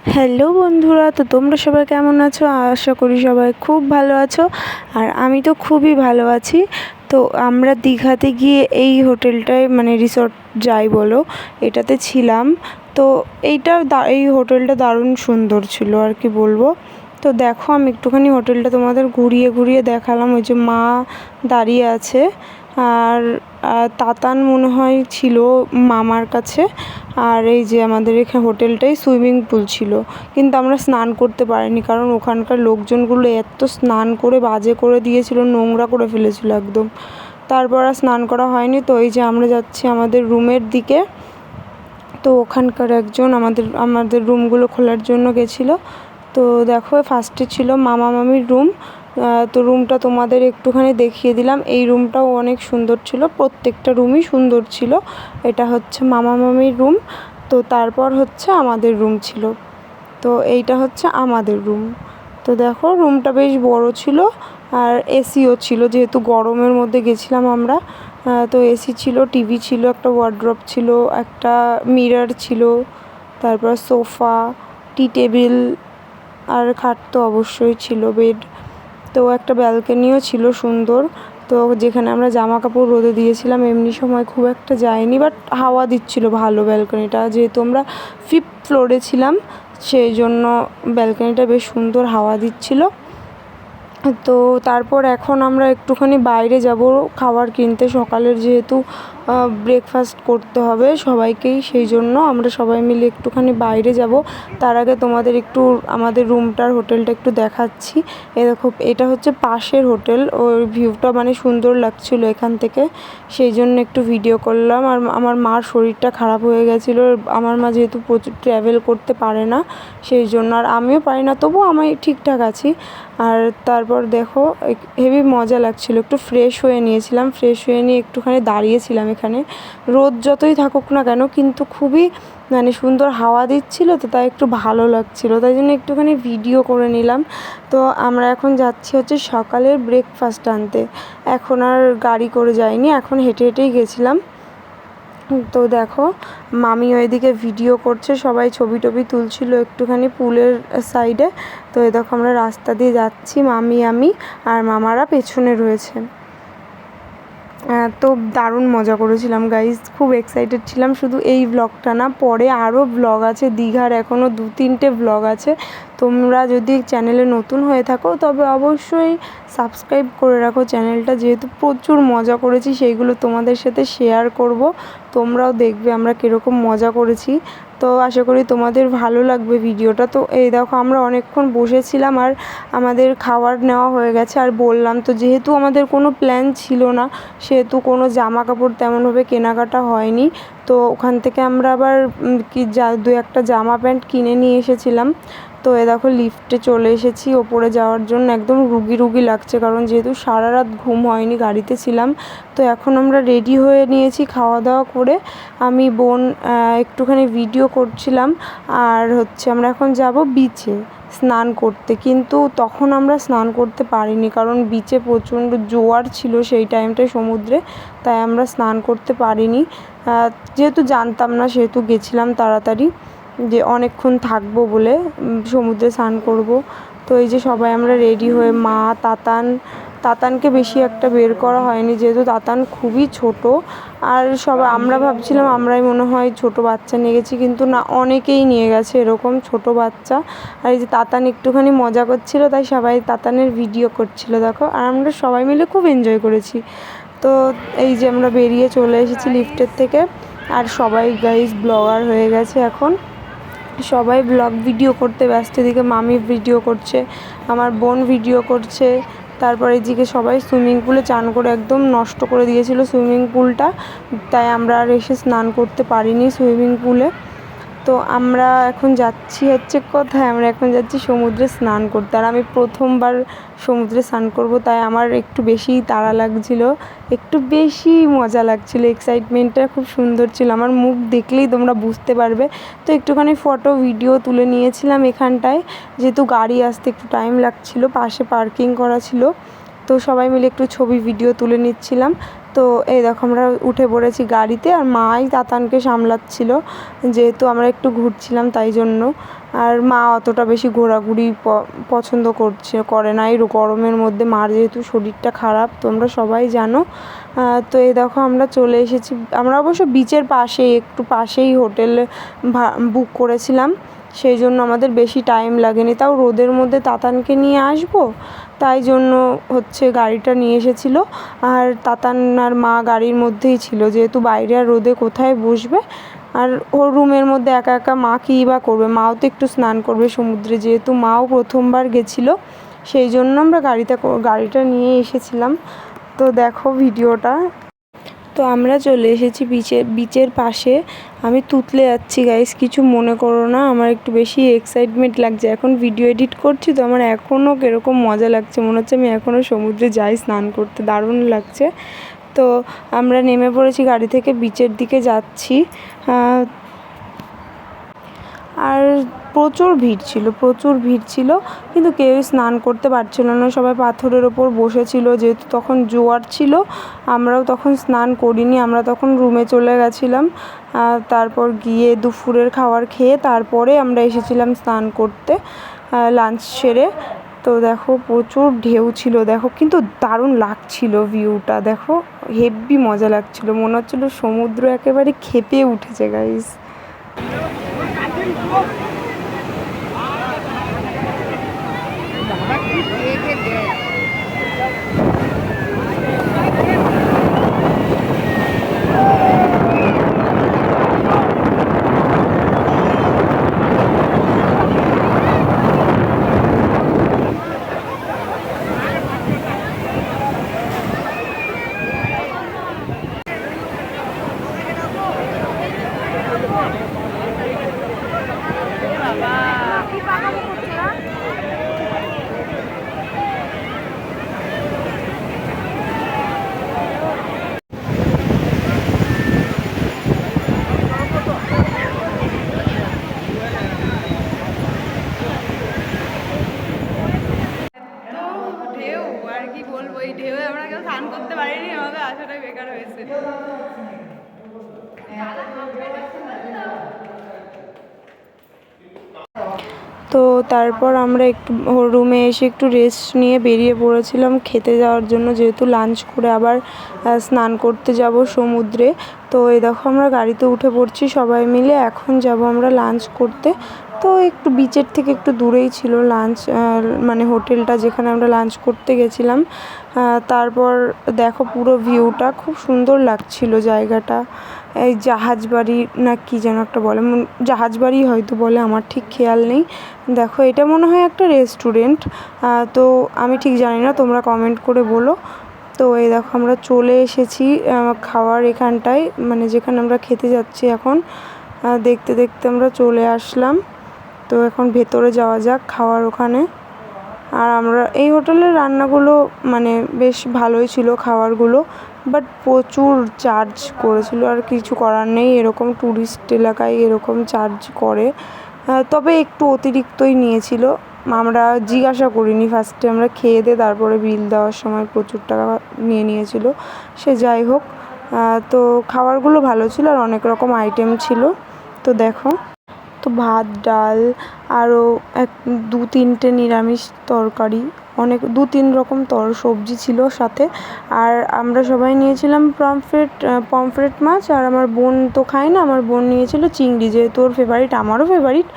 Hello বন্ধুরা, তো তোমরা সবাই কেমন আছো? আশা করি সবাই খুব ভালো আছো। আর আমি তো খুবই ভালো আছি। তো আমরা দীঘাতে গিয়ে এই হোটেলটায় মানে রিসর্ট যাই বলো, এটাতে ছিলাম। তো এই হোটেলটা দারুণ সুন্দর ছিল আর কি বলবো। তো দেখো, আমি একটুখানি হোটেলটা তোমাদের ঘুরিয়ে ঘুরিয়ে দেখালাম। ওই যে মা দাঁড়িয়ে আছে, আর তাতান মনে হয় ছিল মামার কাছে। আর এই যে আমাদের এখানে হোটেলটাই সুইমিং পুল ছিল, কিন্তু আমরা স্নান করতে পারিনি, কারণ ওখানকার লোকজনগুলো এত স্নান করে বাজে করে দিয়েছিল, নোংরা করে ফেলেছিল একদম। তারপর আর স্নান করা হয়নি। তো এই যে আমরা যাচ্ছি আমাদের রুমের দিকে। তো ওখানকার একজন আমাদের রুমগুলো খোলার জন্য গেছিলো। তো দেখো, ফার্স্টে ছিল মামা মামির রুম। তো রুমটা তোমাদের একটুখানি দেখিয়ে দিলাম। এই রুমটাও অনেক সুন্দর ছিল, প্রত্যেকটা রুমই সুন্দর ছিল। এটা হচ্ছে মামা মামির রুম। তো তারপর হচ্ছে আমাদের রুম ছিল। তো এইটা হচ্ছে আমাদের রুম। তো দেখো, রুমটা বেশ বড় ছিল, আর এসিও ছিল, যেহেতু গরমের মধ্যে গেছিলাম আমরা। তো এসি ছিল, টিভি ছিল, একটা ওয়ার্ড্রপ ছিল, একটা মিরর ছিল, তারপর সোফা, টি টেবিল, আর খাট তো অবশ্যই ছিল, বেড। তো একটা ব্যালকনিও ছিল সুন্দর। তো যেখানে আমরা জামা কাপড় রোদে দিয়েছিলাম, এমনি সময় খুব একটা যায়নি, বাট হাওয়া দিচ্ছিল ভালো ব্যালকনিটা, যেহেতু আমরা 5th ফ্লোরে ছিলাম, সেই জন্য ব্যালকনিটা বেশ সুন্দর হাওয়া দিচ্ছিল। তো তারপর এখন আমরা একটুখানি বাইরে যাব খাবার কিনতে, সকালের যেহেতু ব্রেকফাস্ট করতে হবে সবাইকেই, সেই জন্য আমরা সবাই মিলে একটুখানি বাইরে যাব। তার আগে তোমাদের একটু আমাদের হোটেলটা একটু দেখাচ্ছি। দেখো, এটা হচ্ছে পাশের হোটেল। ওর ভিউটা মানে সুন্দর লাগছিল এখান থেকে, সেই জন্য একটু ভিডিও করলাম। আর আমার মার শরীরটা খারাপ হয়ে গেছিলো। আমার মা যেহেতু প্রচুর ট্র্যাভেল করতে পারে না, সেই জন্য, আর আমিও পারি না, তবুও আমি ঠিকঠাক আছি। আর তারপর দেখো, হেবি মজা লাগছিল। একটু ফ্রেশ হয়ে নিয়েছিলাম, ফ্রেশ হয়ে নিয়ে একটুখানি দাঁড়িয়েছিলাম এখানে। রোদ যতই থাকুক না কেন, কিন্তু খুবই মানে সুন্দর হাওয়া দিচ্ছিল, তো তাই একটু ভালো লাগছিল, তাই জন্য একটুখানি ভিডিও করে নিলাম। তো আমরা এখন যাচ্ছি হচ্ছে সকালের ব্রেকফাস্ট আনতে। এখন আর গাড়ি করে যাইনি, এখন হেঁটে হেঁটেই গেছিলাম। তো দেখো, মামি ওইদিকে ভিডিও করছে, সবাই ছবি টবি তুলছিল একটুখানি পুলের সাইডে। তো এই দেখো, আমরা রাস্তা দিয়ে যাচ্ছি, মামি, আমি আর মামারা পেছনে রয়েছে। তো দারুণ মজা করেছিলাম গাইজ, খুব এক্সাইটেড ছিলাম। শুধু এই ব্লগটা না, পরে আরও ব্লগ আছে দীঘার, এখনও 2-3টে ব্লগ আছে। তোমরা যদি চ্যানেলে নতুন হয়ে থাকো, তবে অবশ্যই সাবস্ক্রাইব করে রাখো চ্যানেলটা, যেহেতু প্রচুর মজা করেছি, সেইগুলো তোমাদের সাথে শেয়ার করব। তোমরাও দেখবে আমরা কীরকম মজা করেছি। তো আশা করি তোমাদের ভালো লাগবে ভিডিওটা। তো এই দেখো, আমরা অনেকক্ষণ বসেছিলাম, আর আমাদের খাবার নেওয়া হয়ে গেছে। আর বললাম তো, যেহেতু আমাদের কোনো প্ল্যান ছিল না, সেহেতু কোনো জামা কাপড় তেমনভাবে কেনাকাটা হয়নি। তো ওখান থেকে আমরা আবার 2-একটা জামা প্যান্ট কিনে নিয়ে এসেছিলাম। তো এ দেখো, লিফটে চলে এসেছি ওপরে যাওয়ার জন্য। একদম রুগী রুগী লাগছে, কারণ যেহেতু সারা রাত ঘুম হয়নি, গাড়িতে ছিলাম। তো এখন আমরা রেডি হয়ে নিয়েছি খাওয়া দাওয়া করে। আমি বোন একটুখানি ভিডিও করছিলাম। আর হচ্ছে আমরা এখন যাব বিচে স্নান করতে, কিন্তু তখন আমরা স্নান করতে পারিনি, কারণ বিচে প্রচণ্ড জোয়ার ছিল সেই টাইমটায় সমুদ্রে, তাই আমরা স্নান করতে পারিনি। যেহেতু জানতাম না, সেহেতু গেছিলাম তাড়াতাড়ি, যে অনেকক্ষণ থাকবো বলে সমুদ্রে স্নান করব। তো এই যে সবাই আমরা রেডি হয়ে, মা, তাতানকে বেশি একটা বের করা হয়নি, যেহেতু তাতান খুবই ছোট। আর আমরা ভাবছিলাম আমরাই মনে হয় ছোট বাচ্চা নিয়ে গেছি, কিন্তু না, অনেকেই নিয়ে গেছে এরকম ছোট বাচ্চা। আর এই যে তাতান একটুখানি মজা করছিল, তাই সবাই তাতানের ভিডিও করছিল দেখো। আর আমরা সবাই মিলে খুব এনজয় করেছি। তো এই যে আমরা বেরিয়ে চলে এসেছি লিফটের থেকে। আর সবাই গাইজ ব্লগার হয়ে গেছে এখন, সবাই ব্লগ ভিডিও করতে ব্যস্ত। এদিকে মামি ভিডিও করছে, আমার বোন ভিডিও করছে। তারপরে এদিকে সবাই সুইমিং পুলে চান করে একদম নষ্ট করে দিয়েছিল সুইমিং পুলটা, তাই আমরা আর এসে স্নান করতে পারিনি সুইমিং পুলে। তো আমরা এখন যাচ্ছি হচ্ছে কোথায়, আমরা এখন যাচ্ছি সমুদ্রে স্নান করতে। আর আমি প্রথমবার সমুদ্রে স্নান করব, তাই আমার একটু বেশিই তাড়া লাগছিল, একটু বেশি মজা লাগছিল, এক্সাইটমেন্টটা খুব সুন্দর ছিল। আমার মুখ দেখলেই তোমরা বুঝতে পারবে। তো একটুখানি ফটো ভিডিও তুলে নিয়েছিলাম এখানটায়, যেহেতু গাড়ি আসতে একটু টাইম লাগছিল, পাশে পার্কিং করা ছিল। তো সবাই মিলে একটু ছবি ভিডিও তুলে নিচ্ছিলাম। তো এই দেখো, আমরা উঠে পড়েছি গাড়িতে, আর মাই তাতানকে সামলাচ্ছিল, যেহেতু আমরা একটু ঘুরছিলাম তাই জন্য। আর মা অতটা বেশি ঘোরাঘুরি পছন্দ করে না এই গরমের মধ্যে। মার যেহেতু শরীরটা খারাপ তোমরা সবাই জানো। তো এই দেখো আমরা চলে এসেছি। আমরা অবশ্য বিচের পাশেই, একটু পাশেই হোটেল বুক করেছিলাম, সেই জন্য আমাদের বেশি টাইম লাগেনি। তাও রোদের মধ্যে তাতানকে নিয়ে আসবো, তাই জন্য হচ্ছে গাড়িটা নিয়ে এসেছিলো। আর তাতান আর মা গাড়ির মধ্যেই ছিল, যেহেতু বাইরে আর রোদে কোথায় বসবে। আর ওর রুমের মধ্যে একা একা মা কী বা করবে, মাও তো একটু স্নান করবে সমুদ্রে, যেহেতু মাও প্রথমবার গেছিলো, সেই জন্য আমরা গাড়িটা নিয়ে এসেছিলাম। তো দেখো ভিডিওটা। তো আমরা চলে এসেছি বিচের পাশে। আমি তুতলে যাচ্ছি গাইস, কিছু মনে করো না, আমার একটু বেশি এক্সাইটমেন্ট লাগছে। এখন ভিডিও এডিট করছি তো আমার এখনও কীরকম মজা লাগছে, মনে হচ্ছে আমি এখনও সমুদ্রে যাই স্নান করতে, দারুণ লাগছে। তো আমরা নেমে পড়েছি গাড়ি থেকে, বিচের দিকে যাচ্ছি। আর প্রচুর ভিড় ছিল, কিন্তু কেউই স্নান করতে পারছিল না, সবাই পাথরের ওপর বসেছিল। যেহেতু তখন জোয়ার ছিল, আমরাও তখন স্নান করিনি, আমরা তখন রুমে চলে গেছিলাম। তারপর গিয়ে দুপুরের খাবার খেয়ে তারপরে আমরা এসেছিলাম স্নান করতে লাঞ্চ সেরে। তো দেখো প্রচুর ঢেউ ছিল, দেখো কিন্তু দারুণ লাগছিল ভিউটা, দেখো হেব্বি মজা লাগছিল, মনে হচ্ছিলো সমুদ্র একেবারে ক্ষেপে উঠেছে গাইস। ওই ঢেউয়ে আমরা কেউ স্নান করতে পারিনি, আমাদের আসাটাই বেকার হয়েছে। তো তারপর আমরা একটু রুমে এসে একটু রেস্ট নিয়ে বেরিয়ে পড়েছিলাম খেতে যাওয়ার জন্য, যেহেতু লাঞ্চ করে আবার স্নান করতে যাব সমুদ্রে। তো এই দেখো আমরা গাড়িতে উঠে পড়ছি সবাই মিলে, এখন যাব আমরা লাঞ্চ করতে। তো একটু বিচের থেকে একটু দূরেই ছিল লাঞ্চ, মানে হোটেলটা যেখানে আমরা লাঞ্চ করতে গেছিলাম। তারপর দেখো পুরো ভিউটা খুব সুন্দর লাগছিল জায়গাটা। এই জাহাজবাড়ি না কি যেন একটা বলে, জাহাজবাড়ি হয়তো বলে, আমার ঠিক খেয়াল নেই। দেখো এটা মনে হয় একটা রেস্টুরেন্ট, তো আমি ঠিক জানি না, তোমরা কমেন্ট করে বলো। তো এই দেখো আমরা চলে এসেছি খাওয়ার এখানটায়, মানে যেখানে আমরা খেতে যাচ্ছি এখন। দেখতে দেখতে আমরা চলে আসলাম। তো এখন ভেতরে যাওয়া যাক খাওয়ার ওখানে। আর আমরা এই হোটেলের রান্নাগুলো মানে বেশ ভালোই ছিল খাবারগুলো, বাট প্রচুর চার্জ করেছিল, আর কিছু করার নেই, এরকম ট্যুরিস্ট এলাকায় এরকম চার্জ করে। তবে একটু অতিরিক্তই নিয়েছিল, আমরা জিজ্ঞাসা করিনি ফার্স্টে, আমরা খেয়ে দিয়ে তারপরে বিল দেওয়ার সময় প্রচুর টাকা নিয়েছিল। সে যাই হোক, তো খাবারগুলো ভালো ছিল আর অনেক রকম আইটেম ছিল। তো দেখো, তো ভাত ডাল আরও 2-3টে নিরামিষ তরকারি, অনেক 2-3 রকম সবজি ছিল সাথে। আর আমরা সবাই নিয়েছিলাম পমফ্রেট মাছ, আর আমার বোন তো খায় না, আমার বোন নিয়েছিল চিংড়ি, যেহেতু ওর ফেভারিট, আমারও ফেভারিট।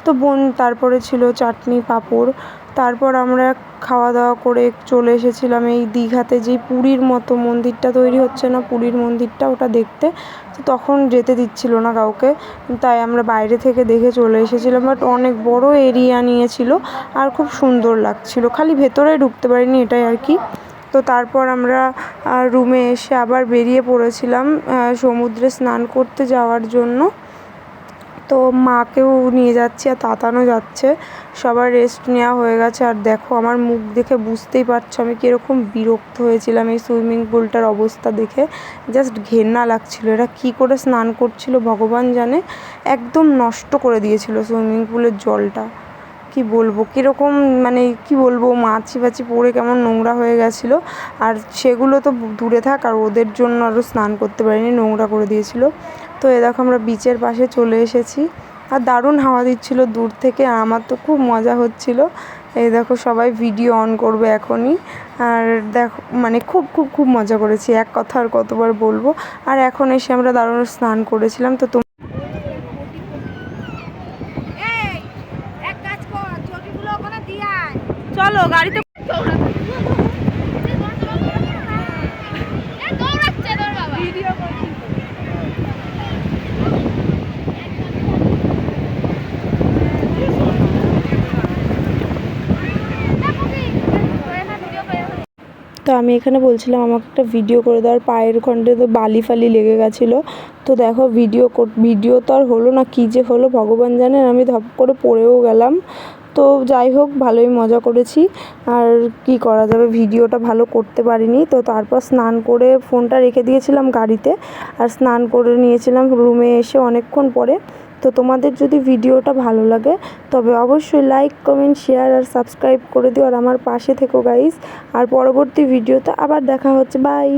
তো বোন তারপরে ছিল চাটনি পাঁপড়। তারপর আমরা খাওয়া দাওয়া করে চলে এসেছিলাম এই দীঘাতে যে পুরীর মতো মন্দিরটা তৈরি হচ্ছে না, পুরীর মন্দিরটা, ওটা দেখতে। তো তখন যেতে দিচ্ছিল না কাউকে, তাই আমরা বাইরে থেকে দেখে চলে এসেছিলাম। বাট অনেক বড় এরিয়া নিয়েছিল আর খুব সুন্দর লাগছিল, খালি ভেতরে ঢুকতে পারিনি, এটাই আর কি। তো তারপর আমরা রুমে এসে আবার বেরিয়ে পড়েছিলাম সমুদ্রে স্নান করতে যাওয়ার জন্য। তো মাকেও নিয়ে যাচ্ছি আর তাতানও যাচ্ছে, সবার রেস্ট নেওয়া হয়ে গেছে। আর দেখো আমার মুখ দেখে বুঝতেই পারছো আমি কীরকম বিরক্ত হয়েছিলাম এই সুইমিং পুলটার অবস্থা দেখে, জাস্ট ঘেন্না লাগছিল। এরা কী করে স্নান করছিল ভগবান জানে, একদম নষ্ট করে দিয়েছিল সুইমিং পুলের জলটা। কি বলবো, কীরকম মানে কি বলবো, মাছি ফাছি পড়ে কেমন নোংরা হয়ে গেছিলো। আর সেগুলো তো দূরে থাক, আর ওদের জন্য আরও স্নান করতে পারিনি, নোংরা করে দিয়েছিলো। তো এ দেখো আমরা বিচের পাশে চলে এসেছি। আর দারুণ হাওয়া দিচ্ছিল দূর থেকে, আর আমার তো খুব মজা হচ্ছিল। এই দেখো সবাই ভিডিও অন করবে এখনই। আর দেখো মানে খুব খুব খুব মজা করেছি, এক কথা আর কতবার বলবো। আর এখন এসে আমরা দারুণ স্নান করেছিলাম। তো চলো গাড়িতে তো আমি এখানে বলছিলাম আমাকে একটা ভিডিও করে দেওয়ার, পায়ের খণ্ডে তো বালি ফালি লেগে গেছিলো। তো দেখো ভিডিও তো আর হলো না, কী যে হলো ভগবান জানেন, আমি ধপ করে পড়েও গেলাম। তো যাই হোক ভালোই মজা করেছি। আর কি করা যাবে, ভিডিওটা ভালো করতে পারিনি। তো তারপর স্নান করে ফোনটা রেখে দিয়েছিলাম গাড়িতে, আর স্নান করে নিয়েছিলাম রুমে এসে অনেকক্ষণ পরে। তো তোমাদের যদি ভিডিওটা ভালো লাগে তবে অবশ্যই লাইক, কমেন্ট, শেয়ার আর সাবস্ক্রাইব করে দিও, আর আমার পাশে থেকো গাইস। আর পরবর্তী ভিডিওতে আবার দেখা হচ্ছে, বাই।